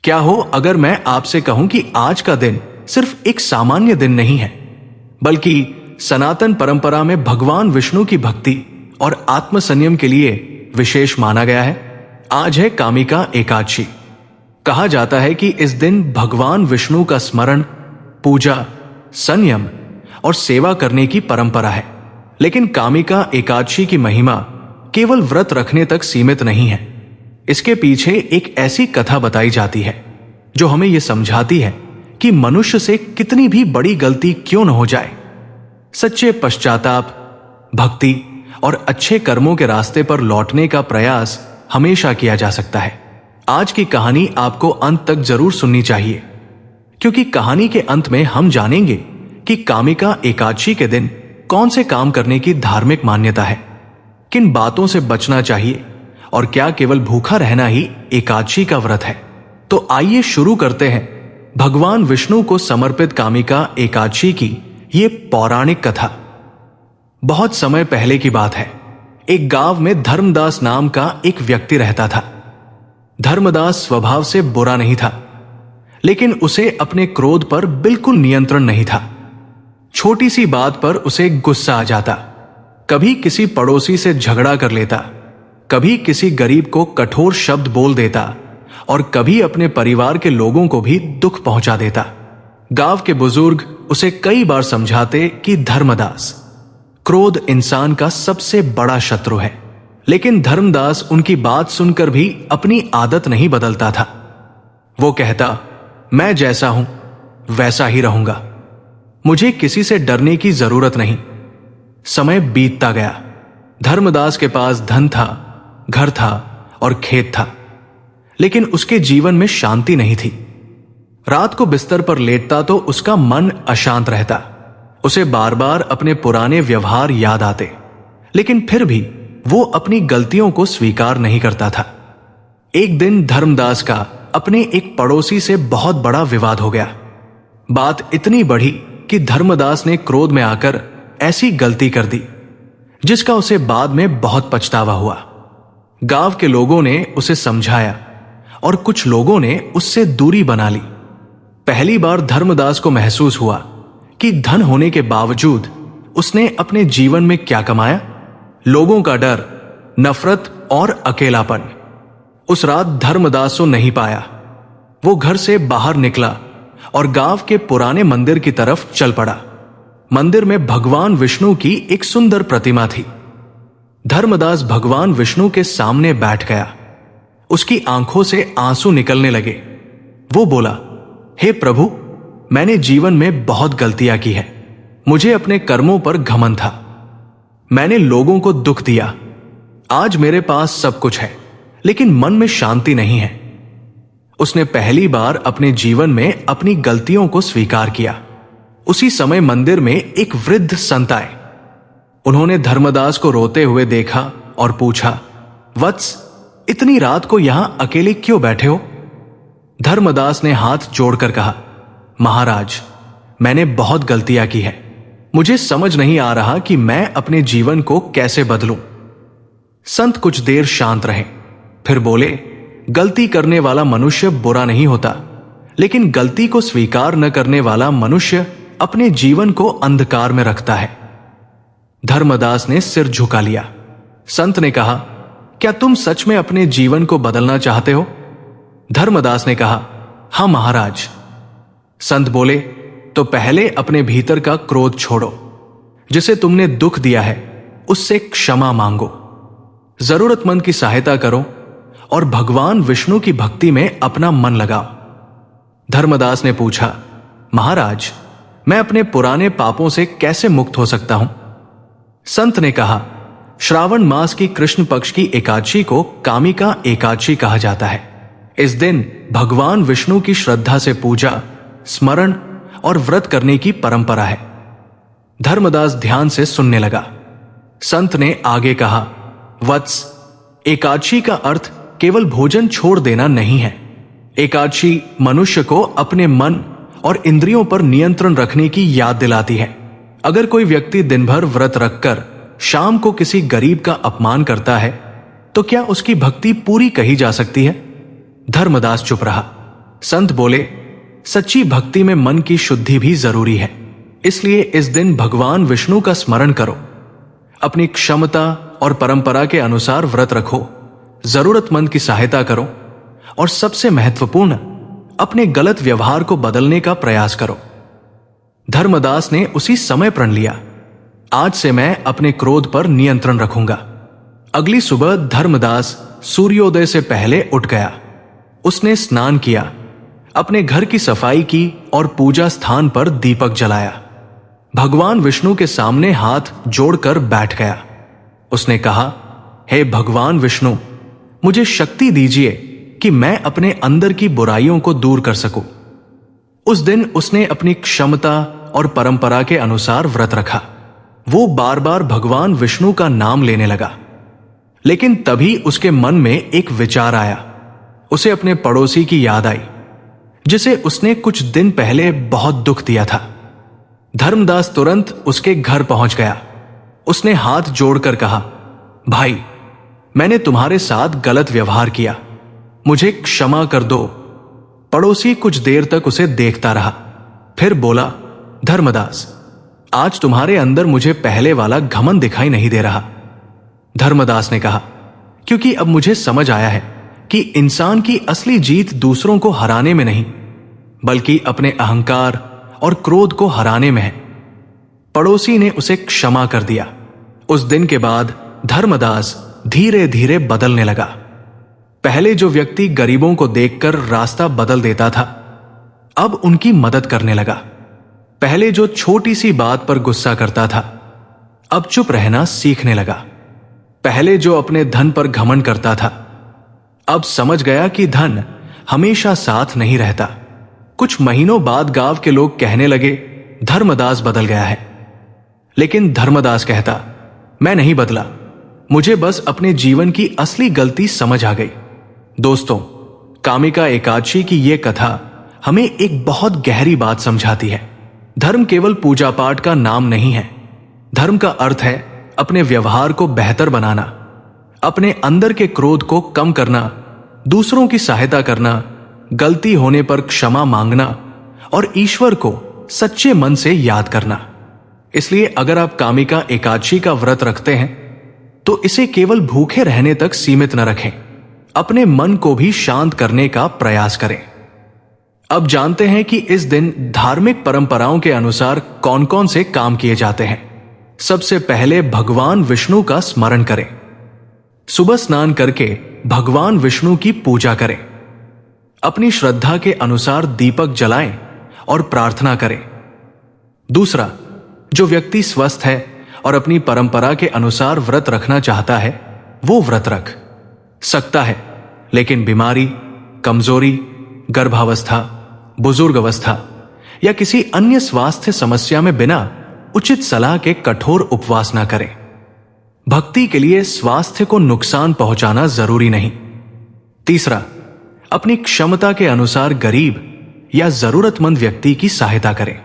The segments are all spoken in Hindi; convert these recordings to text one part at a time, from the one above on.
क्या हो अगर मैं आपसे कहूं कि आज का दिन सिर्फ एक सामान्य दिन नहीं है, बल्कि सनातन परंपरा में भगवान विष्णु की भक्ति और आत्म संयम के लिए विशेष माना गया है। आज है कामिका एकादशी। कहा जाता है कि इस दिन भगवान विष्णु का स्मरण, पूजा, संयम और सेवा करने की परंपरा है। लेकिन कामिका एकादशी की महिमा केवल व्रत रखने तक सीमित नहीं है। इसके पीछे एक ऐसी कथा बताई जाती है जो हमें यह समझाती है कि मनुष्य से कितनी भी बड़ी गलती क्यों न हो जाए, सच्चे पश्चाताप, भक्ति और अच्छे कर्मों के रास्ते पर लौटने का प्रयास हमेशा किया जा सकता है। आज की कहानी आपको अंत तक जरूर सुननी चाहिए, क्योंकि कहानी के अंत में हम जानेंगे कि कामिका एकादशी के दिन कौन से काम करने की धार्मिक मान्यता है, किन बातों से बचना चाहिए और क्या केवल भूखा रहना ही एकादशी का व्रत है। तो आइए शुरू करते हैं भगवान विष्णु को समर्पित कामिका एकादशी की ये पौराणिक कथा। बहुत समय पहले की बात है। एक गांव में धर्मदास नाम का एक व्यक्ति रहता था। धर्मदास स्वभाव से बुरा नहीं था, लेकिन उसे अपने क्रोध पर बिल्कुल नियंत्रण नहीं था। छोटी सी बात पर उसे गुस्सा आ जाता। कभी किसी पड़ोसी से झगड़ा कर लेता, कभी किसी गरीब को कठोर शब्द बोल देता और कभी अपने परिवार के लोगों को भी दुख पहुंचा देता। गांव के बुजुर्ग उसे कई बार समझाते कि धर्मदास, क्रोध इंसान का सबसे बड़ा शत्रु है, लेकिन धर्मदास उनकी बात सुनकर भी अपनी आदत नहीं बदलता था। वो कहता, मैं जैसा हूं वैसा ही रहूंगा, मुझे किसी से डरने की जरूरत नहीं। समय बीतता गया। धर्मदास के पास धन था, घर था और खेत था, लेकिन उसके जीवन में शांति नहीं थी। रात को बिस्तर पर लेटता तो उसका मन अशांत रहता। उसे बार बार अपने पुराने व्यवहार याद आते, लेकिन फिर भी वो अपनी गलतियों को स्वीकार नहीं करता था। एक दिन धर्मदास का अपने एक पड़ोसी से बहुत बड़ा विवाद हो गया। बात इतनी बढ़ी कि धर्मदास ने क्रोध में आकर ऐसी गलती कर दी जिसका उसे बाद में बहुत पछतावा हुआ। गांव के लोगों ने उसे समझाया और कुछ लोगों ने उससे दूरी बना ली। पहली बार धर्मदास को महसूस हुआ कि धन होने के बावजूद उसने अपने जीवन में क्या कमाया। लोगों का डर, नफरत और अकेलापन। उस रात धर्मदास को नहीं पाया। वो घर से बाहर निकला और गांव के पुराने मंदिर की तरफ चल पड़ा। मंदिर में भगवान विष्णु की एक सुंदर प्रतिमा थी। धर्मदास भगवान विष्णु के सामने बैठ गया। उसकी आंखों से आंसू निकलने लगे। वो बोला, हे प्रभु, मैंने जीवन में बहुत गलतियां की है। मुझे अपने कर्मों पर घमंड था। मैंने लोगों को दुख दिया। आज मेरे पास सब कुछ है, लेकिन मन में शांति नहीं है। उसने पहली बार अपने जीवन में अपनी गलतियों को स्वीकार किया। उसी समय मंदिर में एक वृद्ध संत आए। उन्होंने धर्मदास को रोते हुए देखा और पूछा, वत्स, इतनी रात को यहां अकेले क्यों बैठे हो? धर्मदास ने हाथ जोड़कर कहा, महाराज, मैंने बहुत गलतियां की है। मुझे समझ नहीं आ रहा कि मैं अपने जीवन को कैसे बदलूं। संत कुछ देर शांत रहे, फिर बोले, गलती करने वाला मनुष्य बुरा नहीं होता, लेकिन गलती को स्वीकार न करने वाला मनुष्य अपने जीवन को अंधकार में रखता है। धर्मदास ने सिर झुका लिया। संत ने कहा, क्या तुम सच में अपने जीवन को बदलना चाहते हो? धर्मदास ने कहा, हां महाराज। संत बोले, तो पहले अपने भीतर का क्रोध छोड़ो। जिसे तुमने दुख दिया है उससे क्षमा मांगो, जरूरतमंद की सहायता करो और भगवान विष्णु की भक्ति में अपना मन लगाओ। धर्मदास ने पूछा, महाराज, मैं अपने पुराने पापों से कैसे मुक्त हो सकता हूं? संत ने कहा, श्रावण मास की कृष्ण पक्ष की एकादशी को कामिका एकादशी कहा जाता है। इस दिन भगवान विष्णु की श्रद्धा से पूजा, स्मरण और व्रत करने की परंपरा है। धर्मदास ध्यान से सुनने लगा। संत ने आगे कहा, वत्स, एकादशी का अर्थ केवल भोजन छोड़ देना नहीं है। एकादशी मनुष्य को अपने मन और इंद्रियों पर नियंत्रण रखने की याद दिलाती है। अगर कोई व्यक्ति दिन भर व्रत रखकर शाम को किसी गरीब का अपमान करता है, तो क्या उसकी भक्ति पूरी कही जा सकती है? धर्मदास चुप रहा। संत बोले, सच्ची भक्ति में मन की शुद्धि भी जरूरी है, इसलिए इस दिन भगवान विष्णु का स्मरण करो। अपनी क्षमता और परंपरा के अनुसार व्रत रखो, जरूरतमंद की सहायता करो और सबसे महत्वपूर्ण, अपने गलत व्यवहार को बदलने का प्रयास करो। धर्मदास ने उसी समय प्रण लिया, आज से मैं अपने क्रोध पर नियंत्रण रखूंगा। अगली सुबह धर्मदास सूर्योदय से पहले उठ गया। उसने स्नान किया, अपने घर की सफाई की और पूजा स्थान पर दीपक जलाया। भगवान विष्णु के सामने हाथ जोड़कर बैठ गया। उसने कहा, हे भगवान विष्णु, मुझे शक्ति दीजिए कि मैं अपने अंदर की बुराइयों को दूर कर सकूं। उस दिन उसने अपनी क्षमता और परंपरा के अनुसार व्रत रखा। वो बार बार भगवान विष्णु का नाम लेने लगा। लेकिन तभी उसके मन में एक विचार आया। उसे अपने पड़ोसी की याद आई, जिसे उसने कुछ दिन पहले बहुत दुख दिया था। धर्मदास तुरंत उसके घर पहुंच गया। उसने हाथ जोड़कर कहा, भाई, मैंने तुम्हारे साथ गलत व्यवहार किया, मुझे क्षमा कर दो। पड़ोसी कुछ देर तक उसे देखता रहा, फिर बोला, धर्मदास, आज तुम्हारे अंदर मुझे पहले वाला घमंड दिखाई नहीं दे रहा। धर्मदास ने कहा, क्योंकि अब मुझे समझ आया है कि इंसान की असली जीत दूसरों को हराने में नहीं, बल्कि अपने अहंकार और क्रोध को हराने में है। पड़ोसी ने उसे क्षमा कर दिया। उस दिन के बाद धर्मदास धीरे धीरे बदलने लगा। पहले जो व्यक्ति गरीबों को देखकर रास्ता बदल देता था, अब उनकी मदद करने लगा। पहले जो छोटी सी बात पर गुस्सा करता था, अब चुप रहना सीखने लगा। पहले जो अपने धन पर घमंड करता था, अब समझ गया कि धन हमेशा साथ नहीं रहता। कुछ महीनों बाद गांव के लोग कहने लगे, धर्मदास बदल गया है। लेकिन धर्मदास कहता, मैं नहीं बदला, मुझे बस अपने जीवन की असली गलती समझ आ गई। दोस्तों, कामिका एकादशी की यह कथा हमें एक बहुत गहरी बात समझाती है। धर्म केवल पूजा पाठ का नाम नहीं है। धर्म का अर्थ है अपने व्यवहार को बेहतर बनाना, अपने अंदर के क्रोध को कम करना, दूसरों की सहायता करना, गलती होने पर क्षमा मांगना और ईश्वर को सच्चे मन से याद करना। इसलिए अगर आप कामिका एकादशी का व्रत रखते हैं तो इसे केवल भूखे रहने तक सीमित न रखें, अपने मन को भी शांत करने का प्रयास करें। अब जानते हैं कि इस दिन धार्मिक परंपराओं के अनुसार कौन कौन से काम किए जाते हैं। सबसे पहले भगवान विष्णु का स्मरण करें। सुबह स्नान करके भगवान विष्णु की पूजा करें। अपनी श्रद्धा के अनुसार दीपक जलाएं और प्रार्थना करें। दूसरा, जो व्यक्ति स्वस्थ है और अपनी परंपरा के अनुसार व्रत रखना चाहता है, वो व्रत रख सकता है, लेकिन बीमारी, कमजोरी, गर्भावस्था, बुजुर्ग अवस्था या किसी अन्य स्वास्थ्य समस्या में बिना उचित सलाह के कठोर उपवास न करें। भक्ति के लिए स्वास्थ्य को नुकसान पहुंचाना जरूरी नहीं। तीसरा, अपनी क्षमता के अनुसार गरीब या जरूरतमंद व्यक्ति की सहायता करें।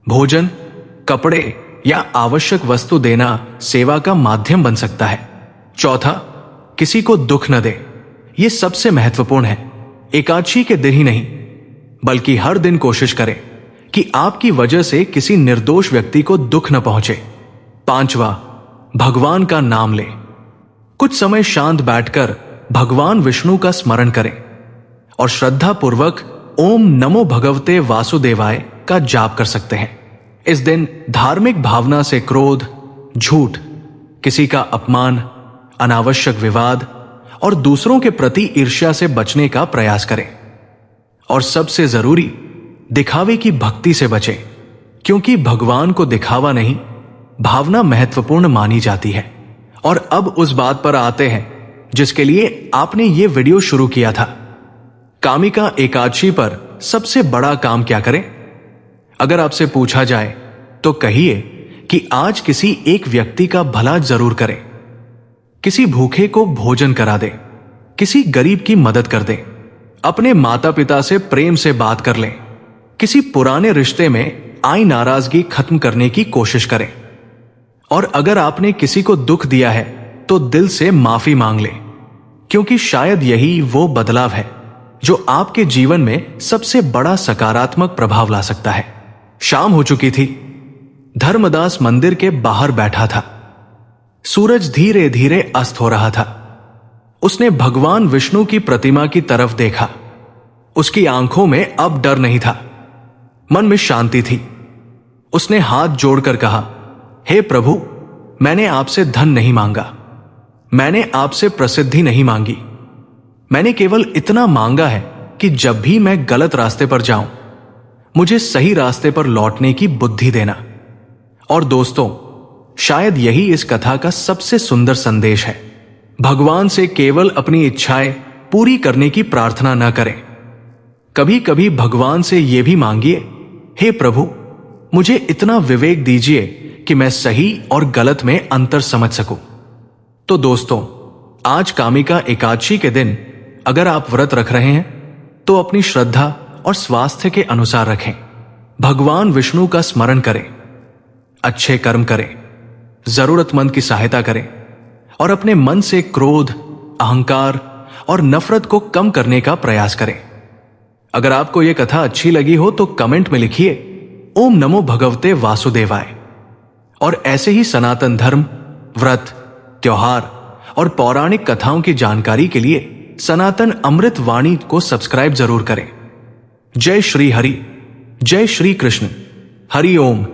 भोजन, कपड़े या आवश्यक वस्तु देना सेवा का माध्यम बन सकता है। चौथा, किसी को दुख न दे। यह सबसे महत्वपूर्ण है। एकादशी के दिन ही नहीं, बल्कि हर दिन कोशिश करें कि आपकी वजह से किसी निर्दोष व्यक्ति को दुख न पहुंचे। पांचवा, भगवान का नाम लें। कुछ समय शांत बैठकर भगवान विष्णु का स्मरण करें और श्रद्धा पूर्वक ओम नमो भगवते वासुदेवाय का जाप कर सकते हैं। इस दिन धार्मिक भावना से क्रोध, झूठ, किसी का अपमान, अनावश्यक विवाद और दूसरों के प्रति ईर्ष्या से बचने का प्रयास करें। और सबसे जरूरी, दिखावे की भक्ति से बचें, क्योंकि भगवान को दिखावा नहीं, भावना महत्वपूर्ण मानी जाती है। और अब उस बात पर आते हैं जिसके लिए आपने ये वीडियो शुरू किया था। कामिका एकादशी पर सबसे बड़ा काम क्या करें? अगर आपसे पूछा जाए तो कहिए कि आज किसी एक व्यक्ति का भला जरूर करें। किसी भूखे को भोजन करा दे, किसी गरीब की मदद कर दे, अपने माता पिता से प्रेम से बात कर लें, किसी पुराने रिश्ते में आई नाराजगी खत्म करने की कोशिश करें। और अगर आपने किसी को दुख दिया है तो दिल से माफी मांग लें, क्योंकि शायद यही वो बदलाव है जो आपके जीवन में सबसे बड़ा सकारात्मक प्रभाव ला सकता है। शाम हो चुकी थी। धर्मदास मंदिर के बाहर बैठा था। सूरज धीरे धीरे अस्त हो रहा था। उसने भगवान विष्णु की प्रतिमा की तरफ देखा। उसकी आंखों में अब डर नहीं था, मन में शांति थी। उसने हाथ जोड़कर कहा, हे प्रभु, मैंने आपसे धन नहीं मांगा, मैंने आपसे प्रसिद्धि नहीं मांगी, मैंने केवल इतना मांगा है कि जब भी मैं गलत रास्ते पर जाऊं, मुझे सही रास्ते पर लौटने की बुद्धि देना। और दोस्तों, शायद यही इस कथा का सबसे सुंदर संदेश है। भगवान से केवल अपनी इच्छाएं पूरी करने की प्रार्थना न करें। कभी कभी भगवान से यह भी मांगिए, हे प्रभु, मुझे इतना विवेक दीजिए कि मैं सही और गलत में अंतर समझ सकूं। तो दोस्तों, आज कामिका एकादशी के दिन अगर आप व्रत रख रहे हैं तो अपनी श्रद्धा और स्वास्थ्य के अनुसार रखें। भगवान विष्णु का स्मरण करें, अच्छे कर्म करें, जरूरतमंद की सहायता करें और अपने मन से क्रोध, अहंकार और नफरत को कम करने का प्रयास करें। अगर आपको यह कथा अच्छी लगी हो तो कमेंट में लिखिए ओम नमो भगवते वासुदेवाय। और ऐसे ही सनातन धर्म, व्रत, त्योहार और पौराणिक कथाओं की जानकारी के लिए सनातन अमृत वाणी को सब्सक्राइब जरूर करें। जय श्री हरि, जय श्री कृष्ण, हरि ओम।